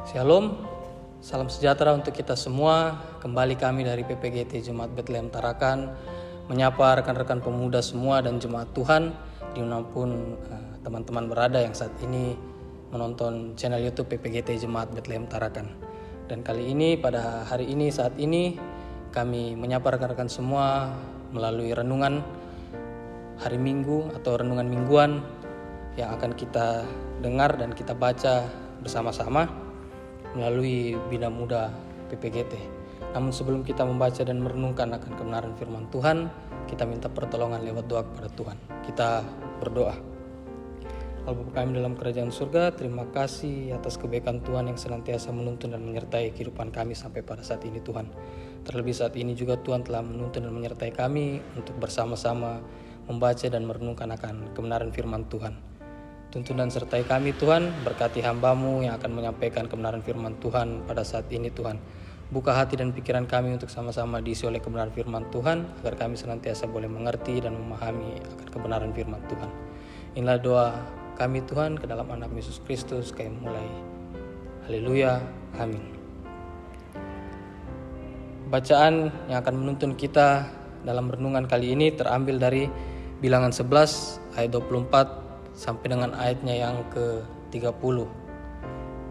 Shalom, salam sejahtera untuk kita semua. Kembali kami dari PPGT Jemaat Betlehem Tarakan menyapa rekan-rekan pemuda semua dan jemaat Tuhan dimanapun teman-teman berada yang saat ini menonton channel YouTube PPGT Jemaat Betlehem Tarakan. Dan kali ini pada hari ini saat ini kami menyapa rekan-rekan semua melalui renungan hari Minggu atau renungan mingguan yang akan kita dengar dan kita baca bersama-sama melalui Bina Muda PPGT. Namun sebelum kita membaca dan merenungkan akan kebenaran firman Tuhan, kita minta pertolongan lewat doa kepada Tuhan. Kita berdoa. Bapa kami dalam kerajaan surga, terima kasih atas kebaikan Tuhan yang senantiasa menuntun dan menyertai kehidupan kami sampai pada saat ini Tuhan. Terlebih saat ini juga Tuhan telah menuntun dan menyertai kami untuk bersama-sama membaca dan merenungkan akan kebenaran firman Tuhan. Tuntun dan sertai kami Tuhan, berkati hamba-Mu yang akan menyampaikan kebenaran firman Tuhan pada saat ini Tuhan. Buka hati dan pikiran kami untuk sama-sama diisi oleh kebenaran firman Tuhan, agar kami senantiasa boleh mengerti dan memahami akan kebenaran firman Tuhan. Inilah doa kami Tuhan ke dalam anak Yesus Kristus kami mulai. Haleluya, amin. Bacaan yang akan menuntun kita dalam renungan kali ini terambil dari Bilangan 11 ayat 24 sampai dengan ayatnya yang ke-30.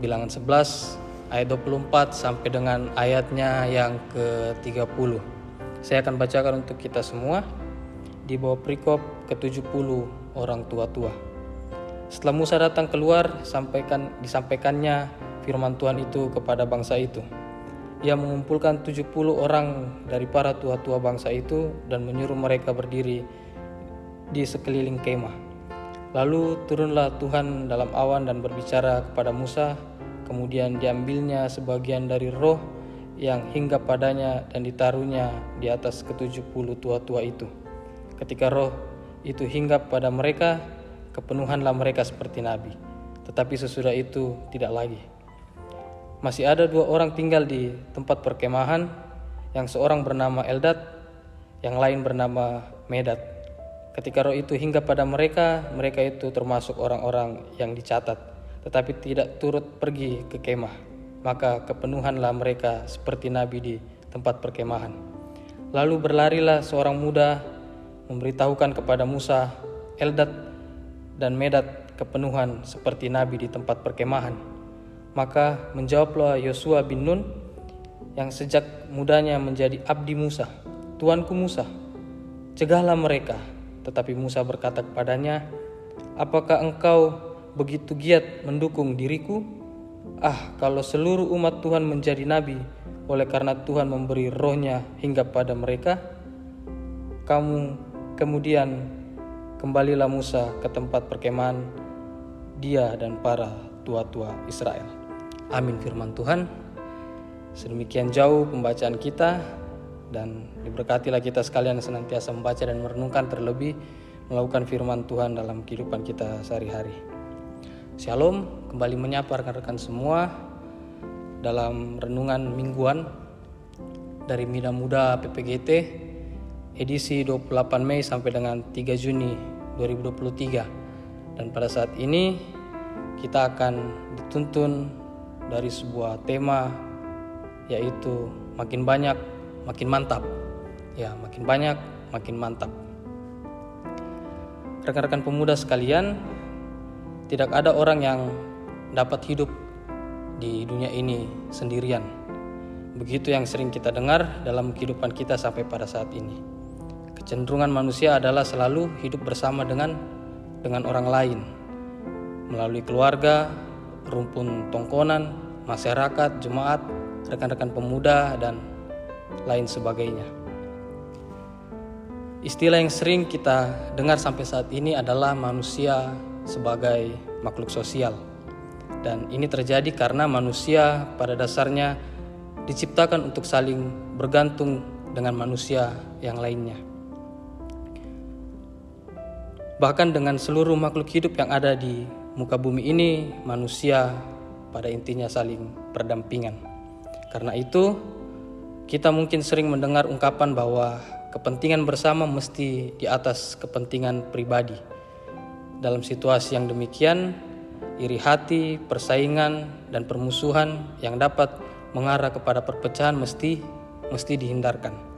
Bilangan 11 ayat 24 sampai dengan ayatnya yang ke-30. Saya akan bacakan untuk kita semua di bawah perikop ke-70 orang tua-tua. Setelah Musa datang keluar, disampaikannya firman Tuhan itu kepada bangsa itu. Ia mengumpulkan 70 orang dari para tua-tua bangsa itu dan menyuruh mereka berdiri di sekeliling kemah. Lalu turunlah Tuhan dalam awan dan berbicara kepada Musa. Kemudian diambilnya sebagian dari roh yang hinggap padanya dan ditaruhnya di atas ke-70 tua-tua itu. Ketika roh itu hinggap pada mereka, kepenuhanlah mereka seperti nabi. Tetapi sesudah itu tidak lagi. Masih ada 2 orang tinggal di tempat perkemahan, yang seorang bernama Eldad, yang lain bernama Medad. Ketika roh itu hinggap pada mereka, mereka itu termasuk orang-orang yang dicatat, tetapi tidak turut pergi ke kemah. Maka kepenuhanlah mereka seperti nabi di tempat perkemahan. Lalu berlarilah seorang muda memberitahukan kepada Musa, Eldad dan Medad kepenuhan seperti nabi di tempat perkemahan. Maka menjawablah Yosua bin Nun yang sejak mudanya menjadi abdi Musa, Tuanku Musa, cegahlah mereka. Tetapi Musa berkata kepadanya, apakah engkau begitu giat mendukung diriku? Kalau seluruh umat Tuhan menjadi nabi, oleh karena Tuhan memberi rohnya hingga pada mereka. Kemudian kembalilah Musa ke tempat perkemahan, dia dan para tua-tua Israel. Amin firman Tuhan. Sedemikian jauh pembacaan kita, dan diberkatilah kita sekalian senantiasa membaca dan merenungkan, terlebih melakukan firman Tuhan dalam kehidupan kita sehari-hari. Shalom, kembali menyapa rekan-rekan semua dalam renungan mingguan dari Bina Muda PPGT edisi 28 Mei sampai dengan 3 Juni 2023. Dan pada saat ini kita akan dituntun dari sebuah tema, yaitu makin banyak makin mantap. Ya, makin banyak makin mantap. Rekan-rekan pemuda sekalian, tidak ada orang yang dapat hidup di dunia ini sendirian. Begitu yang sering kita dengar dalam kehidupan kita sampai pada saat ini. Kecenderungan manusia adalah selalu hidup bersama dengan orang lain, melalui keluarga, rumpun tongkonan, masyarakat, jemaat, rekan-rekan pemuda, dan lain sebagainya. Istilah yang sering kita dengar sampai saat ini adalah manusia sebagai makhluk sosial. Dan ini terjadi karena manusia pada dasarnya diciptakan untuk saling bergantung dengan manusia yang lainnya. Bahkan dengan seluruh makhluk hidup yang ada di muka bumi ini, manusia pada intinya saling berdampingan. Karena itu, kita mungkin sering mendengar ungkapan bahwa kepentingan bersama mesti di atas kepentingan pribadi. Dalam situasi yang demikian, iri hati, persaingan, dan permusuhan yang dapat mengarah kepada perpecahan mesti dihindarkan.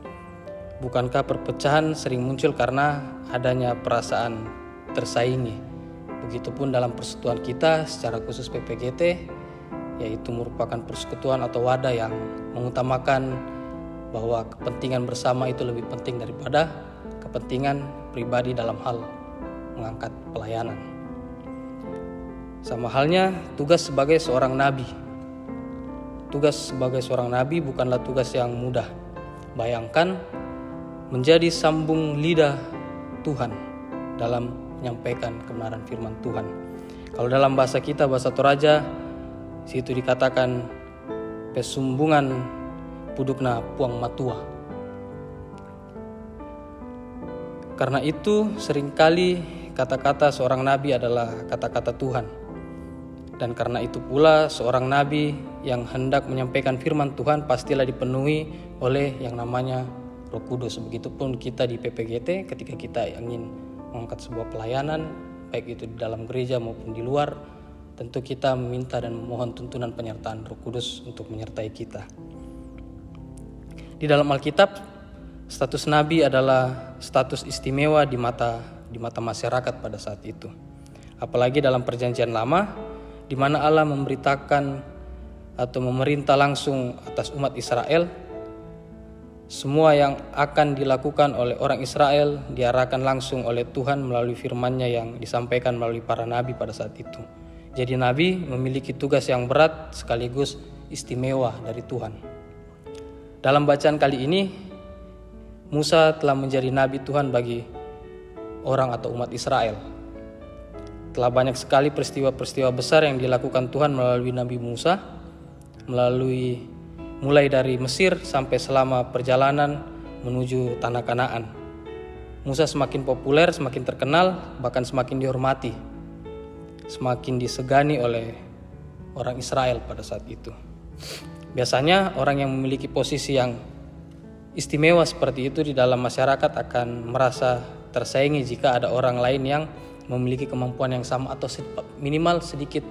Bukankah perpecahan sering muncul karena adanya perasaan tersaingi? Begitupun dalam persekutuan kita, secara khusus PPGT, yaitu merupakan persekutuan atau wadah yang mengutamakan bahwa kepentingan bersama itu lebih penting daripada kepentingan pribadi dalam hal mengangkat pelayanan. Sama halnya tugas sebagai seorang nabi. Tugas sebagai seorang nabi bukanlah tugas yang mudah. Bayangkan menjadi sambung lidah Tuhan dalam menyampaikan kebenaran firman Tuhan. Kalau dalam bahasa kita, bahasa Toraja, situ dikatakan pesumbungan pudukna puang matua. Karena itu seringkali kata-kata seorang nabi adalah kata-kata Tuhan. Dan karena itu pula seorang nabi yang hendak menyampaikan firman Tuhan pastilah dipenuhi oleh yang namanya Roh Kudus. Begitupun kita di PPGT ketika kita ingin mengangkat sebuah pelayanan, baik itu di dalam gereja maupun di luar, tentu kita meminta dan memohon tuntunan penyertaan Roh Kudus untuk menyertai kita. Di dalam Alkitab, status nabi adalah status istimewa di mata masyarakat pada saat itu. Apalagi dalam Perjanjian Lama, di mana Allah memberitakan atau memerintah langsung atas umat Israel, semua yang akan dilakukan oleh orang Israel diarahkan langsung oleh Tuhan melalui firman-Nya yang disampaikan melalui para nabi pada saat itu. Jadi nabi memiliki tugas yang berat sekaligus istimewa dari Tuhan. Dalam bacaan kali ini, Musa telah menjadi nabi Tuhan bagi orang atau umat Israel. Telah banyak sekali peristiwa-peristiwa besar yang dilakukan Tuhan melalui Nabi Musa, mulai dari Mesir sampai selama perjalanan menuju tanah Kanaan. Musa semakin populer, semakin terkenal, bahkan semakin dihormati, semakin disegani oleh orang Israel pada saat itu. Biasanya orang yang memiliki posisi yang istimewa seperti itu di dalam masyarakat akan merasa tersaingi jika ada orang lain yang memiliki kemampuan yang sama atau minimal sedikit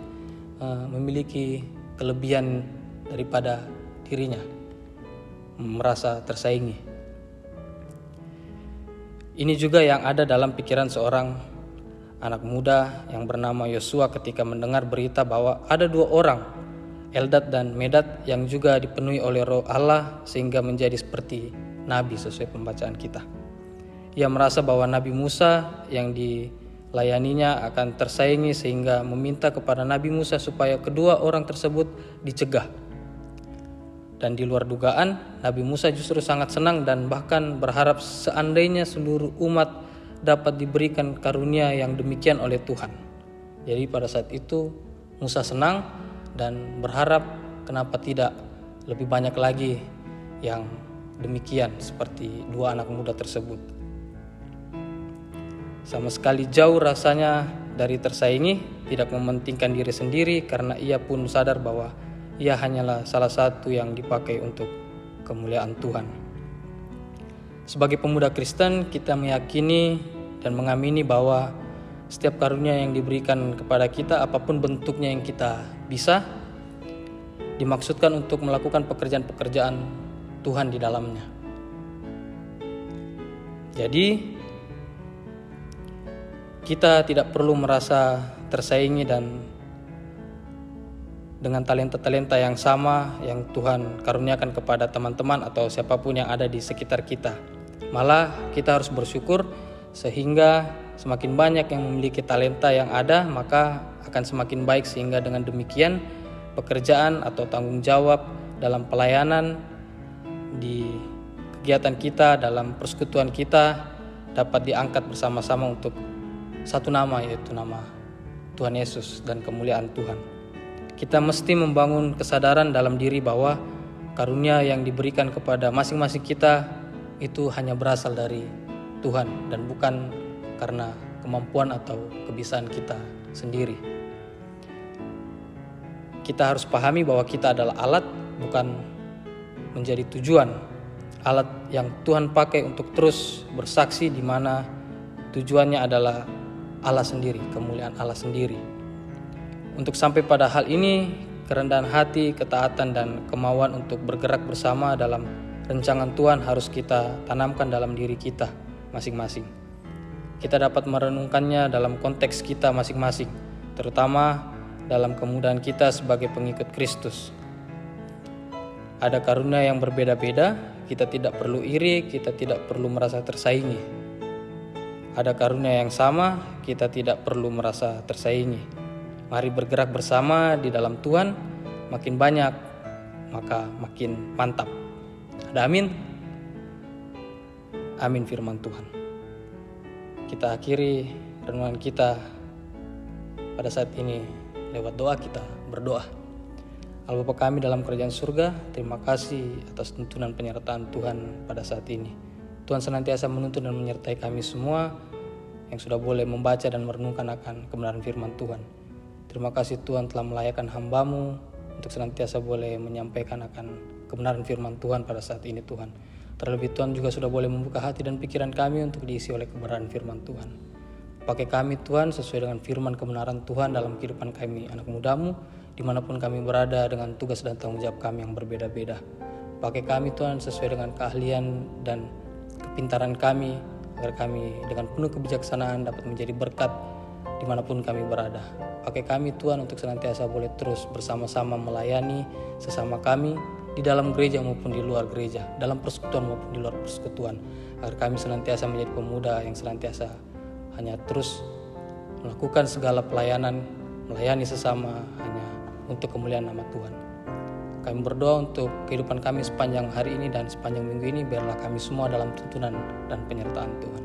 memiliki kelebihan daripada dirinya, merasa tersaingi. Ini juga yang ada dalam pikiran seorang anak muda yang bernama Yosua ketika mendengar berita bahwa ada 2 orang, Eldad dan Medad, yang juga dipenuhi oleh Roh Allah sehingga menjadi seperti nabi sesuai pembacaan kita. Ia merasa bahwa Nabi Musa yang dilayaninya akan tersaingi sehingga meminta kepada Nabi Musa supaya kedua orang tersebut dicegah. Dan di luar dugaan, Nabi Musa justru sangat senang dan bahkan berharap seandainya seluruh umat dapat diberikan karunia yang demikian oleh Tuhan. Jadi pada saat itu Musa senang dan berharap kenapa tidak lebih banyak lagi yang demikian seperti 2 anak muda tersebut. Sama sekali jauh rasanya dari tersaingi, tidak mementingkan diri sendiri karena ia pun sadar bahwa ia hanyalah salah satu yang dipakai untuk kemuliaan Tuhan. Sebagai pemuda Kristen, kita meyakini dan mengamini bahwa setiap karunia yang diberikan kepada kita, apapun bentuknya yang kita bisa, dimaksudkan untuk melakukan pekerjaan-pekerjaan Tuhan di dalamnya. Jadi kita tidak perlu merasa tersaingi dan dengan talenta-talenta yang sama yang Tuhan karuniakan kepada teman-teman atau siapapun yang ada di sekitar kita. Malah kita harus bersyukur sehingga semakin banyak yang memiliki talenta yang ada, maka akan semakin baik, sehingga dengan demikian pekerjaan atau tanggung jawab dalam pelayanan di kegiatan kita, dalam persekutuan kita dapat diangkat bersama-sama untuk satu nama, yaitu nama Tuhan Yesus dan kemuliaan Tuhan. Kita mesti membangun kesadaran dalam diri bahwa karunia yang diberikan kepada masing-masing kita itu hanya berasal dari Tuhan dan bukan karena kemampuan atau kebisaan kita sendiri. Kita harus pahami bahwa kita adalah alat, bukan menjadi tujuan. Alat yang Tuhan pakai untuk terus bersaksi, di mana tujuannya adalah Allah sendiri, kemuliaan Allah sendiri. Untuk sampai pada hal ini, kerendahan hati, ketaatan, dan kemauan untuk bergerak bersama dalam rancangan Tuhan harus kita tanamkan dalam diri kita masing-masing. Kita dapat merenungkannya dalam konteks kita masing-masing, terutama dalam kemudahan kita sebagai pengikut Kristus. Ada karunia yang berbeda-beda, kita tidak perlu iri, kita tidak perlu merasa tersaingi. Ada karunia yang sama, kita tidak perlu merasa tersaingi. Mari bergerak bersama di dalam Tuhan, makin banyak, maka makin mantap. Ada amin? Amin firman Tuhan. Kita akhiri renungan kita pada saat ini lewat doa. Kita berdoa. Allah Bapa kami dalam kerajaan surga, terima kasih atas tuntunan penyertaan Tuhan pada saat ini. Tuhan senantiasa menuntun dan menyertai kami semua yang sudah boleh membaca dan merenungkan akan kebenaran firman Tuhan. Terima kasih Tuhan telah melayakkan hamba-Mu untuk senantiasa boleh menyampaikan akan kebenaran firman Tuhan pada saat ini Tuhan. Terlebih Tuhan juga sudah boleh membuka hati dan pikiran kami untuk diisi oleh kebenaran firman Tuhan. Pakai kami Tuhan sesuai dengan firman kebenaran Tuhan dalam kehidupan kami anak muda-Mu, dimanapun kami berada dengan tugas dan tanggung jawab kami yang berbeda-beda. Pakai kami Tuhan sesuai dengan keahlian dan kepintaran kami, agar kami dengan penuh kebijaksanaan dapat menjadi berkat dimanapun kami berada. Pakai kami Tuhan untuk senantiasa boleh terus bersama-sama melayani sesama kami di dalam gereja maupun di luar gereja, dalam persekutuan maupun di luar persekutuan, agar kami senantiasa menjadi pemuda yang senantiasa hanya terus melakukan segala pelayanan, melayani sesama hanya untuk kemuliaan nama Tuhan. Kami berdoa untuk kehidupan kami sepanjang hari ini dan sepanjang minggu ini, biarlah kami semua dalam tuntunan dan penyertaan Tuhan.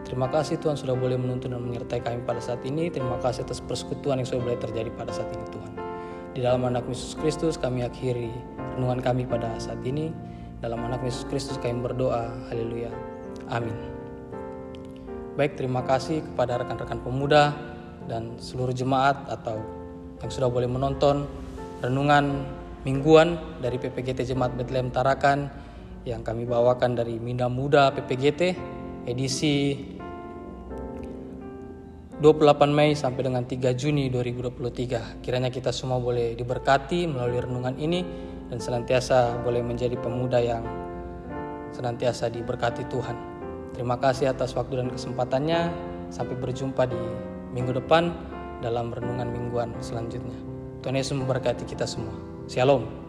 Terima kasih Tuhan sudah boleh menuntun dan menyertai kami pada saat ini. Terima kasih atas persekutuan yang sudah boleh terjadi pada saat ini Tuhan. Di dalam anak Yesus Kristus kami akhiri renungan kami pada saat ini. Dalam anak Yesus Kristus kami berdoa. Haleluya. Amin. Baik, terima kasih kepada rekan-rekan pemuda dan seluruh jemaat atau yang sudah boleh menonton renungan mingguan dari PPGT Jemaat Betlehem Tarakan yang kami bawakan dari Minda Muda PPGT edisi 28 Mei sampai dengan 3 Juni 2023. Kiranya kita semua boleh diberkati melalui renungan ini dan senantiasa boleh menjadi pemuda yang senantiasa diberkati Tuhan. Terima kasih atas waktu dan kesempatannya. Sampai berjumpa di minggu depan dalam renungan mingguan selanjutnya. Tuhan Yesus memberkati kita semua. Shalom.